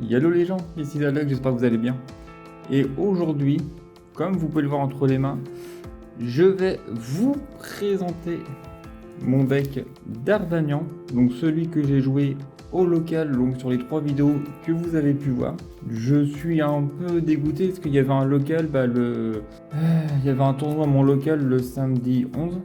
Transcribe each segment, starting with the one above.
Hello les gens, ici Zalek, j'espère que vous allez bien. Et aujourd'hui, comme vous pouvez le voir entre les mains, je vais vous présenter mon deck d'Ardagnan, donc celui que j'ai joué au local, donc sur les 3 vidéos que vous avez pu voir. Je suis un peu dégoûté parce qu'il y avait un local, il y avait un tournoi à mon local le samedi 11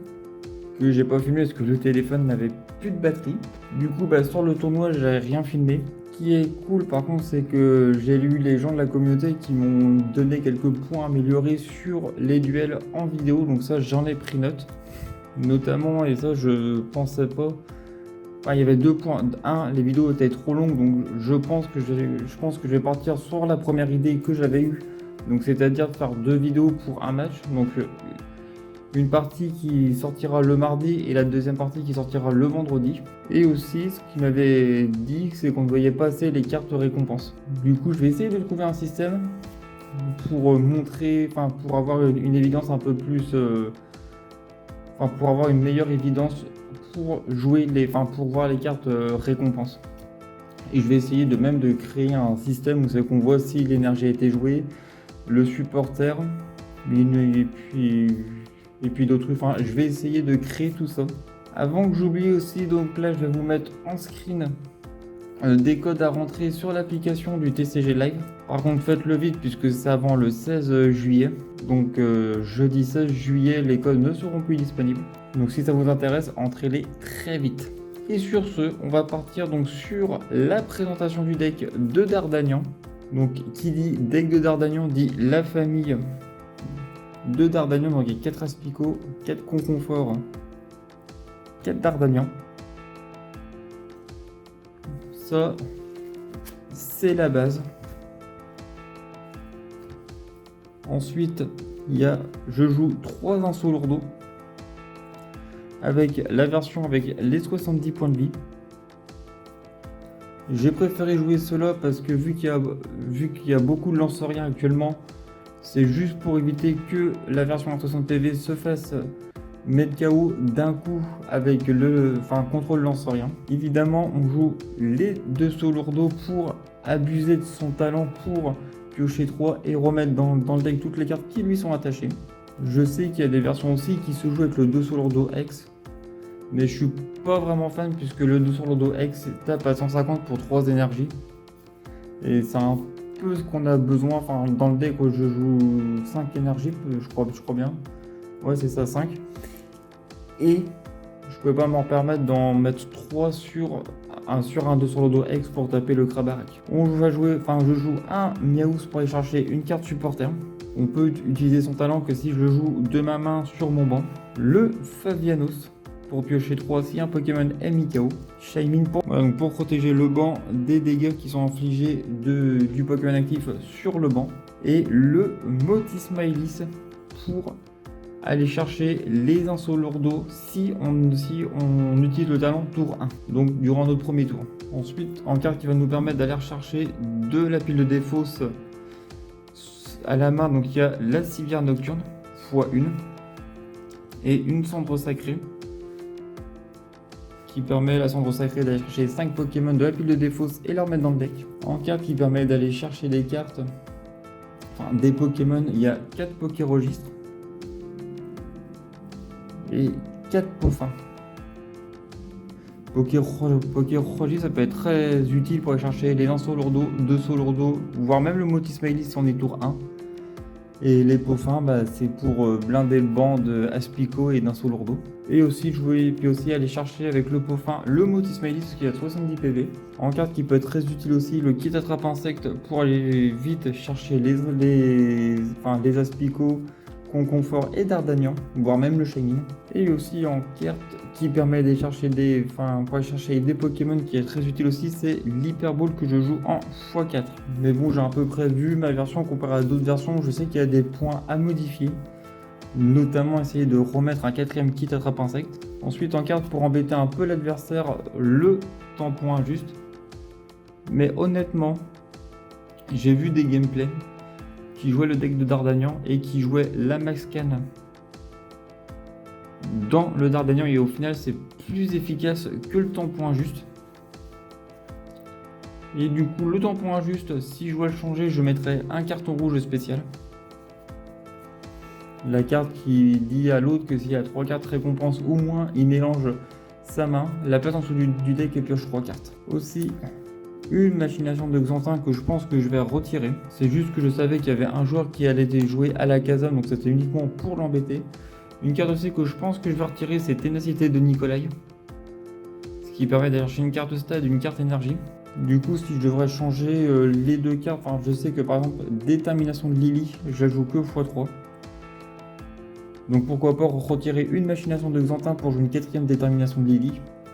que j'ai pas filmé parce que le téléphone n'avait plus de batterie. Du coup, sur le tournoi, j'avais rien filmé. Ce qui est cool par contre, c'est que j'ai lu les gens de la communauté qui m'ont donné quelques points améliorés sur les duels en vidéo, donc ça j'en ai pris note. Notamment, et ça je pensais pas, il y avait 2 points. Un, les vidéos étaient trop longues, donc je pense que je vais partir sur la première idée que j'avais eue, donc c'est-à-dire de faire 2 vidéos pour un match. Donc une partie qui sortira le mardi et la deuxième partie qui sortira le vendredi. Et aussi, ce qu'il m'avait dit, c'est qu'on ne voyait pas assez les cartes récompenses. Du coup, je vais essayer de trouver un système pour montrer, pour avoir une évidence un peu plus, pour avoir une meilleure évidence pour jouer pour voir les cartes récompenses. Et je vais essayer de même de créer un système où c'est qu'on voit si l'énergie a été jouée, le supporter, et puis d'autres trucs. Je vais essayer de créer tout ça. Avant que j'oublie aussi, donc là je vais vous mettre en screen des codes à rentrer sur l'application du TCG Live. Par contre faites-le vite puisque c'est avant le 16 juillet. Donc jeudi 16 juillet, les codes ne seront plus disponibles. Donc si ça vous intéresse, entrez-les très vite. Et sur ce, on va partir donc sur la présentation du deck de Dardagnan. Donc qui dit deck de Dardagnan dit la famille de Dardagnan, donc il y a 4 Aspico, 4 Conconfort, 4 Dardagnan. Ça, c'est la base. Ensuite, je joue 3 Inso Lourdeau avec la version avec les 70 points de vie. J'ai préféré jouer cela parce que vu qu'il y a beaucoup de lanceriens actuellement, c'est juste pour éviter que la version à 60 PV se fasse mettre KO d'un coup avec le contrôle lancerien. Évidemment, on joue les 2 Lourdeau pour abuser de son talent pour piocher 3 et remettre dans le deck toutes les cartes qui lui sont attachées. Je sais qu'il y a des versions aussi qui se jouent avec le 2 Lourdeau X, mais je suis pas vraiment fan puisque le 2 Lourdeau X tape à 150 pour 3 énergies. Et c'est un peu ce qu'on a besoin, dans le deck où je joue 5 énergies, je crois bien. Ouais, c'est ça, 5. Et je pouvais pas m'en permettre d'en mettre 3 sur un 2 Lourdeau X pour taper le Krabarak. Je joue un Miaous pour aller chercher une carte supporter. On peut utiliser son talent que si je le joue de ma main sur mon banc. Le Favianos pour piocher 3 si un Pokémon est mis KO. Shaymin pour protéger le banc des dégâts qui sont infligés du Pokémon actif sur le banc. Et le Motismaelis pour aller chercher les Inso Lourdeau si on utilise le talent tour 1, donc durant notre premier tour. Ensuite, en carte qui va nous permettre d'aller chercher de la pile de défausse à la main, donc il y a la Civière Nocturne x1 et une Cendre Sacrée qui permet la Cendre Sacrée d'aller chercher 5 Pokémon de la pile de défausse et leur mettre dans le deck. En carte qui permet d'aller chercher des cartes, des Pokémon, il y a 4 Pokéregistres et 4 Poffins. Pokéregistre, ça peut être très utile pour aller chercher les Inso Lourdeau, 2 Lourdeau, voire même le Motismaelis si on est tour 1. Et les Poffins, c'est pour blinder le banc de Aspico et d'Inso Lourdeau. Et aussi aller chercher avec le Poffin le Motismaelis qui a 70 PV. En carte qui peut être très utile aussi, le kit attrape insecte pour aller vite chercher les Aspico, Conconfort et Dardagnan, voire même le Shaymin. Et aussi en carte qui permet d'aller chercher pour aller chercher des Pokémon qui est très utile aussi, c'est l'Hyperball que je joue en x4. Mais bon, j'ai à peu près vu ma version comparée à d'autres versions, je sais qu'il y a des points à modifier, notamment essayer de remettre un 4ème kit attrape insecte. Ensuite en carte pour embêter un peu l'adversaire, le tampon injuste. Mais honnêtement, j'ai vu des gameplays qui jouaient le deck de Dardagnan et qui jouaient la Max Can dans le Dardagnan, et au final c'est plus efficace que le tampon injuste. Et du coup, le tampon injuste, si je dois le changer, je mettrai un carton rouge spécial. La carte qui dit à l'autre que s'il y a 3 cartes récompenses ou moins, il mélange sa main, la place en dessous du deck et pioche 3 cartes. Aussi, une machination de Xantin que je pense que je vais retirer. C'est juste que je savais qu'il y avait un joueur qui allait jouer à la casa, donc c'était uniquement pour l'embêter. Une carte aussi que je pense que je vais retirer, c'est Ténacité de Nikolai. Ce qui permet d'aller chercher une carte stade et une carte énergie. Du coup, si je devrais changer les deux cartes, enfin, je sais que par exemple, Détermination de Lily, je la joue que x3. Donc pourquoi pas retirer une machination de Xantin pour jouer une 4ème Détermination de Lily.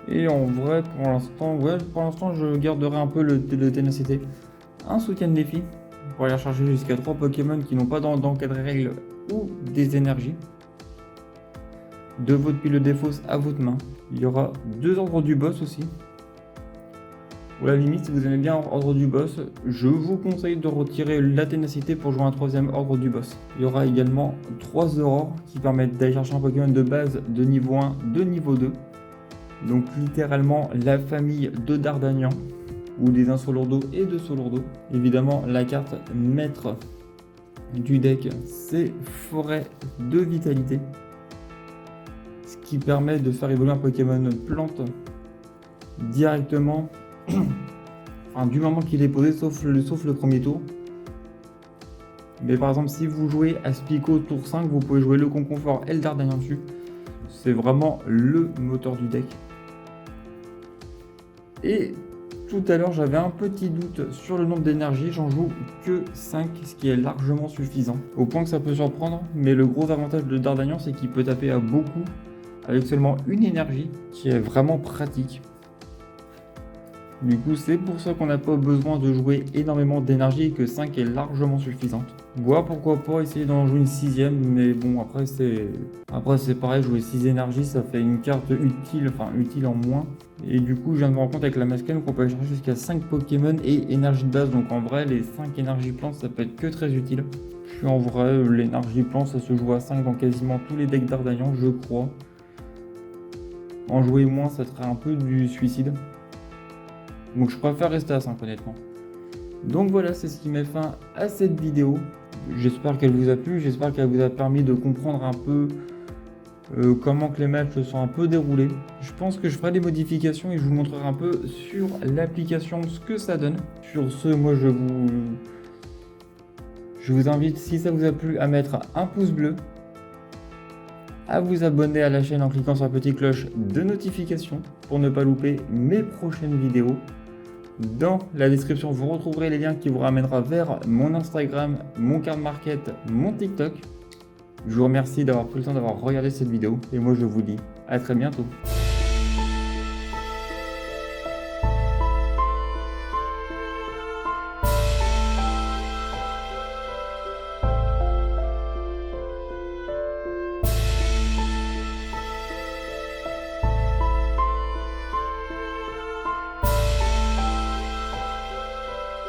Et en vrai, pour l'instant, je garderai un peu le Ténacité. Un soutien de défi pour aller chercher jusqu'à 3 Pokémon qui n'ont pas d'encadré règles ou des énergies. De votre pile de défausse à votre main. Il y aura 2 ordres du boss aussi. Ou à la limite, si vous aimez bien ordre du boss, je vous conseille de retirer la ténacité pour jouer un 3ème ordre du boss. Il y aura également 3 aurores qui permettent d'aller chercher un Pokémon de base de niveau 1, de niveau 2. Donc littéralement la famille de Dardanian, ou des Insolourdo et de Solourdo. Évidemment, la carte maître du deck, c'est Forêt de Vitalité. Ce qui permet de faire évoluer un Pokémon plante directement, enfin, du moment qu'il est posé, sauf le premier tour. Mais par exemple, si vous jouez à Spico tour 5, vous pouvez jouer le Conconfort et le Dardanian dessus. C'est vraiment le moteur du deck. Et tout à l'heure, j'avais un petit doute sur le nombre d'énergie. J'en joue que 5, ce qui est largement suffisant. Au point que ça peut surprendre, mais le gros avantage de Dardanian, c'est qu'il peut taper à beaucoup avec seulement une énergie, qui est vraiment pratique. Du coup, c'est pour ça qu'on n'a pas besoin de jouer énormément d'énergie et que 5 est largement suffisante. Voilà, pourquoi pas essayer d'en jouer une 6ème, mais bon, après c'est pareil, jouer 6 énergies, ça fait une carte utile, enfin utile en moins. Et du coup, je viens de me rendre compte avec la mascane qu'on peut aller chercher jusqu'à 5 Pokémon et énergie de base. Donc en vrai, les 5 énergies plantes, ça peut être que très utile. Puis en vrai, l'énergie plante, ça se joue à 5 dans quasiment tous les decks Dardanian, je crois. En jouer moins, ça serait un peu du suicide. Donc je préfère rester à 5 honnêtement. Donc voilà, c'est ce qui met fin à cette vidéo. J'espère qu'elle vous a plu, j'espère qu'elle vous a permis de comprendre un peu comment que les matchs se sont un peu déroulés. Je pense que je ferai des modifications et je vous montrerai un peu sur l'application ce que ça donne. Sur ce, moi je vous invite, si ça vous a plu, à mettre un pouce bleu, à vous abonner à la chaîne en cliquant sur la petite cloche de notification pour ne pas louper mes prochaines vidéos. Dans la description, vous retrouverez les liens qui vous ramènera vers mon Instagram, mon card market, mon TikTok. Je vous remercie d'avoir pris le temps d'avoir regardé cette vidéo et moi je vous dis à très bientôt.